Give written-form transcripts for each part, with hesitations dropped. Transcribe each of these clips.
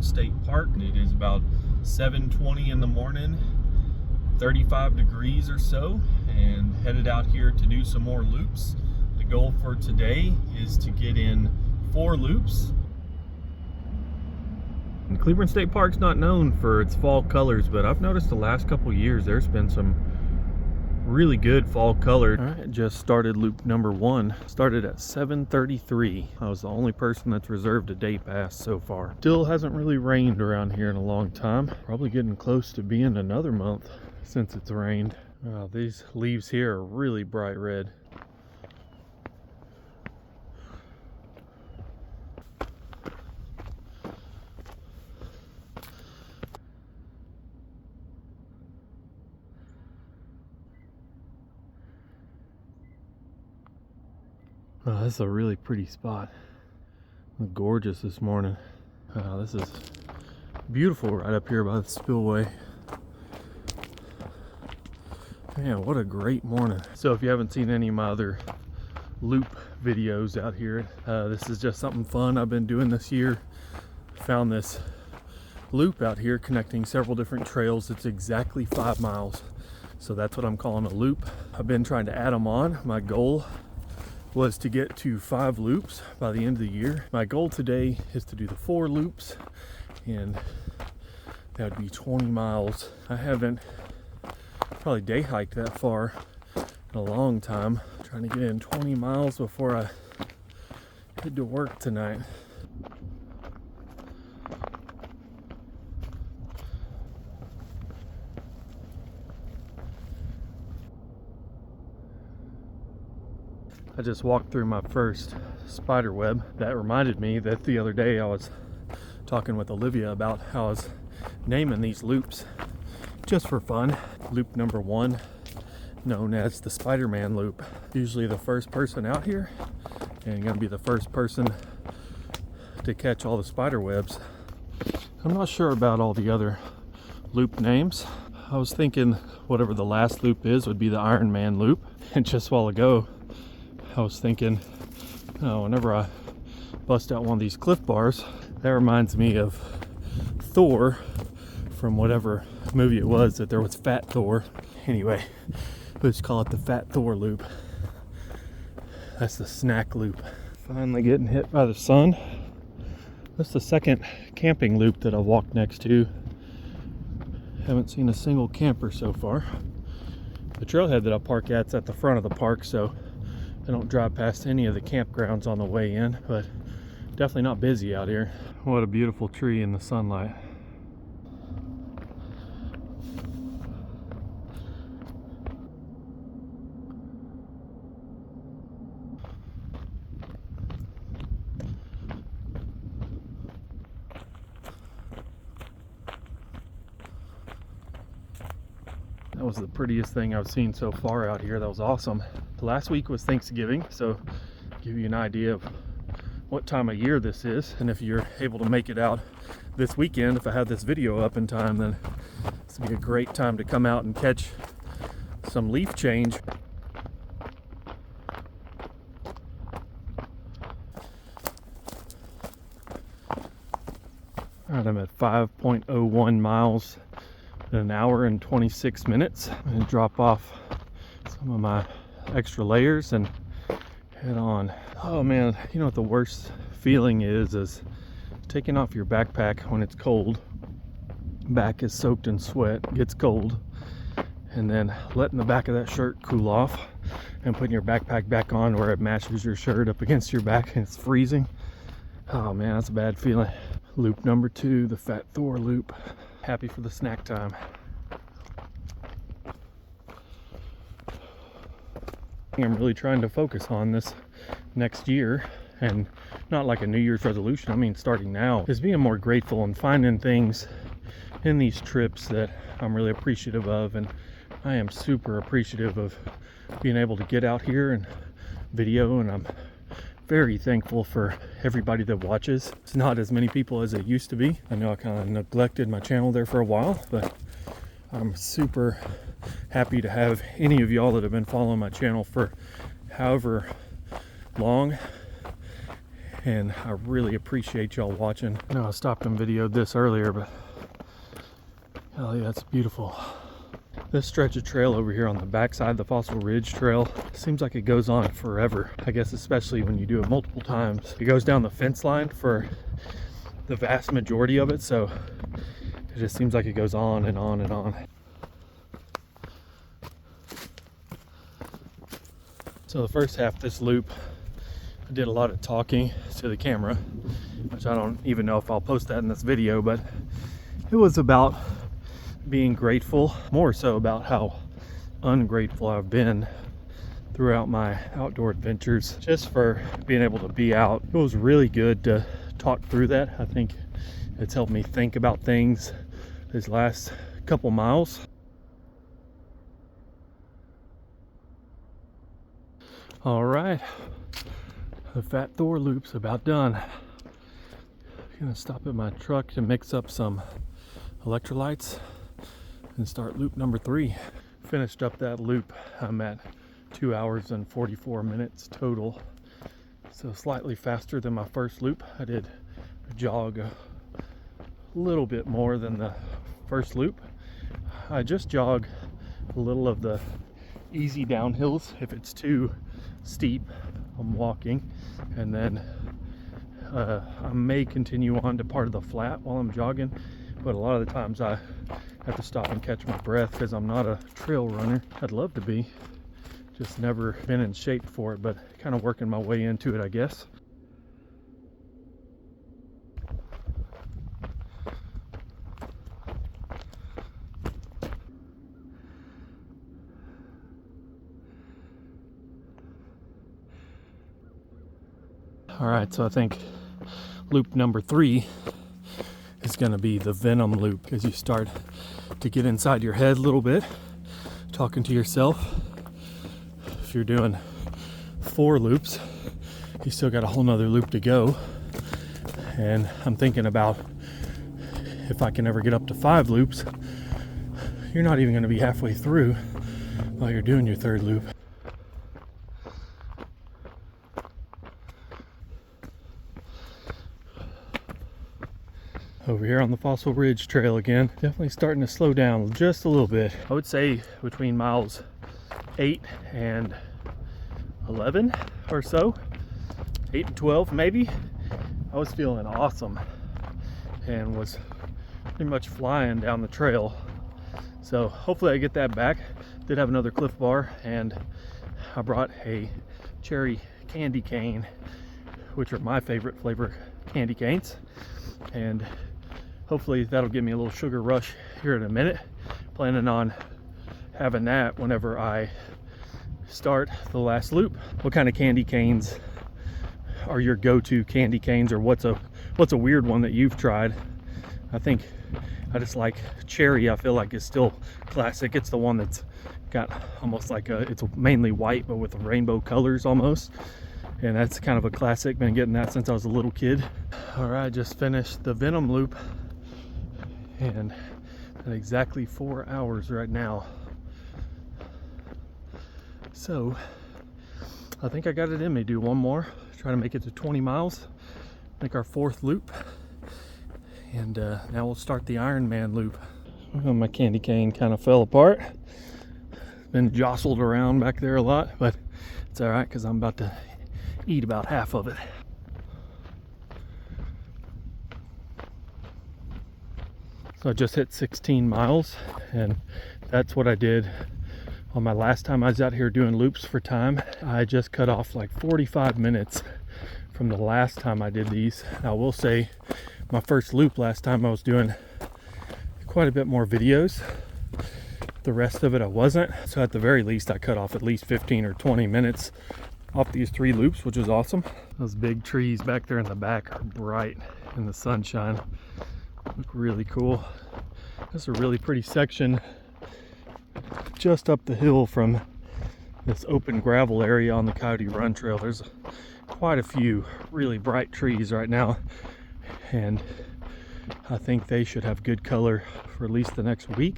Cleburne State Park. It is about 7:20 in the morning, 35 degrees or so, and headed out here to do some more loops. The goal for today is to get in 4 loops. And Cleburne State Park's not known for its fall colors, but I've noticed the last couple years there's been some really good fall color. All right, just started loop number 1. Started at 7:33. I was the only person that's reserved a day pass so far. Still hasn't really rained around here in a long time. Probably getting close to being another month since it's rained. These leaves here are really bright red. Oh, this is a really pretty spot. Gorgeous this morning. This is beautiful right up here by the spillway. Man, what a great morning. So if you haven't seen any of my other loop videos out here, this is just something fun I've been doing this year. Found this loop out here connecting several different trails. It's exactly 5 miles. So that's what I'm calling a loop. I've been trying to add them on. My goal was to get to 5 loops by the end of the year. My goal today is to do the 4 loops, and that would be 20 miles. I haven't probably day hiked that far in a long time. Trying to get in 20 miles before I head to work tonight. I just walked through my first spider web. That reminded me that the other day I was talking with Olivia about how I was naming these loops just for fun. Loop number 1, known as the Spider-Man loop. Usually the first person out here and gonna be the first person to catch all the spider webs. I'm not sure about all the other loop names. I was thinking whatever the last loop is would be the Iron Man loop. And just a while ago I was thinking, whenever I bust out one of these Cliff Bars, that reminds me of Thor from whatever movie it was that there was Fat Thor. Anyway, let's call it the Fat Thor loop. That's the snack loop. Finally getting hit by the sun. That's the second camping loop that I've walked next to. Haven't seen a single camper so far. The trailhead that I park at's at the front of the park, so I don't drive past any of the campgrounds on the way in, but definitely not busy out here. What a beautiful tree in the sunlight. That was the prettiest thing I've seen so far out here. That was awesome. Last week was Thanksgiving, so give you an idea of what time of year this is. And if you're able to make it out this weekend, if I have this video up in time, then this would be a great time to come out and catch some leaf change. All right, I'm at 5.01 miles in an hour and 26 minutes. I'm gonna drop off some of my extra layers and head on. Oh man, you know what the worst feeling is taking off your backpack when it's cold. Back is soaked in sweat, gets cold, and then letting the back of that shirt cool off and putting your backpack back on where it matches your shirt up against your back and it's freezing. Oh man, that's a bad feeling. Loop number 2, the Fat Thor loop. Happy for the snack time. I'm really trying to focus on this next year, and not like a New Year's resolution, I mean starting now, is being more grateful and finding things in these trips that I'm really appreciative of. And I am super appreciative of being able to get out here and video, and I'm very thankful for everybody that watches. It's not as many people as it used to be. I know I kind of neglected my channel there for a while, but I'm super happy to have any of y'all that have been following my channel for however long and I really appreciate y'all watching. I know I stopped and videoed this earlier, but hell yeah, it's beautiful. This stretch of trail over here on the backside, the Fossil Ridge Trail, seems like it goes on forever. I guess especially when you do it multiple times. It goes down the fence line for the vast majority of it, so it just seems like it goes on and on and on. So the first half of this loop, I did a lot of talking to the camera, which I don't even know if I'll post that in this video, but it was about being grateful, more so about how ungrateful I've been throughout my outdoor adventures, just for being able to be out. It was really good to talk through that. I think it's helped me think about things these last couple miles. All right, the Fat Thor loop's about done. Gonna stop at my truck to mix up some electrolytes and start loop number 3. Finished up that loop. I'm at 2 hours and 44 minutes total, so slightly faster than my first loop. I did jog a little bit more than the first loop. I just jog a little of the easy downhills. If it's too steep, I'm walking, and then I may continue on to part of the flat while I'm jogging, but a lot of the times I have to stop and catch my breath because I'm not a trail runner. I'd love to be, just never been in shape for it, but kind of working my way into it, I guess. All right, so I think loop number 3 is going to be the Venom loop, because you start to get inside your head a little bit, talking to yourself. If you're doing 4 loops, you still got a whole nother loop to go. And I'm thinking about if I can ever get up to 5 loops, you're not even going to be halfway through while you're doing your 3rd loop. Over here on the Fossil Ridge Trail again, definitely starting to slow down just a little bit. I would say between miles 8 and 11 or so, 8 and 12 maybe, I was feeling awesome and was pretty much flying down the trail. So hopefully I get that back. Did have another Cliff Bar, and I brought a cherry candy cane, which are my favorite flavor candy canes, and hopefully that'll give me a little sugar rush here in a minute. Planning on having that whenever I start the last loop. What kind of candy canes are your go-to candy canes, or what's a weird one that you've tried? I think I just like cherry. I feel like it's still classic. It's the one that's got almost like it's mainly white but with rainbow colors almost, and that's kind of a classic. Been getting that since I was a little kid. All right, just finished the Venom loop, and at exactly 4 hours right now. So I think I got it in me. Do one more, try to make it to 20 miles, make our 4th loop, and now we'll start the Ironman loop. Well, my candy cane kind of fell apart. Been jostled around back there a lot, but it's all right because I'm about to eat about half of it. So I just hit 16 miles, and that's what I did on my last time I was out here doing loops for time. I just cut off like 45 minutes from the last time I did these. I will say my first loop last time I was doing quite a bit more videos. The rest of it I wasn't. So at the very least I cut off at least 15 or 20 minutes off these 3 loops, which is awesome. Those big trees back there in the back are bright in the sunshine. Look really cool. This is a really pretty section just up the hill from this open gravel area on the Coyote Run Trail. There's quite a few really bright trees right now, and I think they should have good color for at least the next week.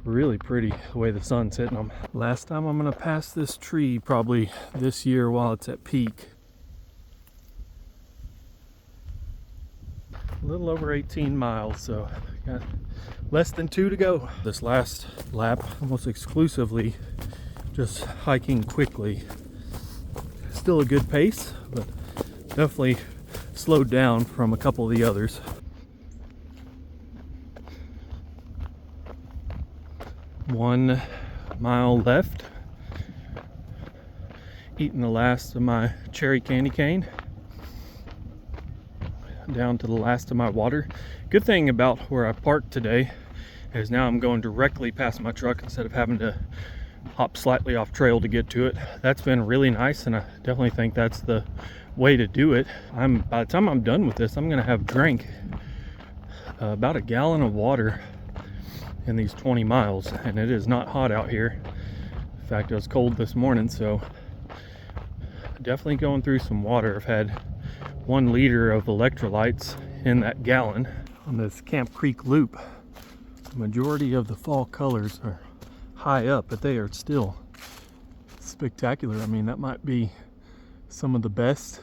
Really pretty the way the sun's hitting them. Last time I'm gonna pass this tree probably this year while it's at peak. A little over 18 miles, so got less than 2 to go. This last lap, almost exclusively just hiking quickly. Still a good pace, but definitely slowed down from a couple of the others. One mile left. Eating the last of my cherry candy cane. Down to the last of my water. Good thing about where I parked today is now I'm going directly past my truck instead of having to hop slightly off trail to get to it. That's been really nice, and I definitely think that's the way to do it. By the time I'm done with this, I'm gonna have drank about a gallon of water in these 20 miles, and it is not hot out here. In fact, it was cold this morning, so definitely going through some water. I've had 1 liter of electrolytes in that gallon. On this Camp Creek loop, the majority of the fall colors are high up, but they are still spectacular. I mean, that might be some of the best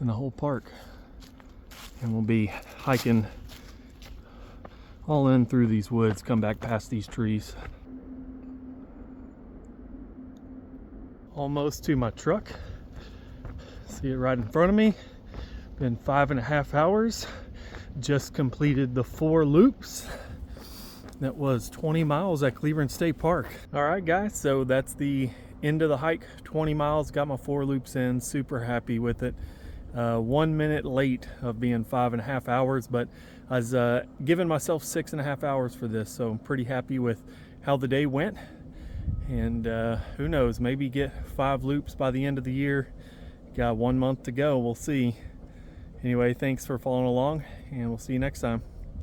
in the whole park. And we'll be hiking all in through these woods, come back past these trees. Almost to my truck. See it right in front of me. Been 5.5 hours. Just completed the 4 loops. That was 20 miles at Cleburne State Park. All right, guys, so that's the end of the hike. 20 miles, got my 4 loops in. Super happy with it. 1 minute late of being 5.5 hours, but I was giving myself 6.5 hours for this, so I'm pretty happy with how the day went. And who knows, maybe get 5 loops by the end of the year. Got 1 month to go, we'll see. Anyway, thanks for following along, and we'll see you next time.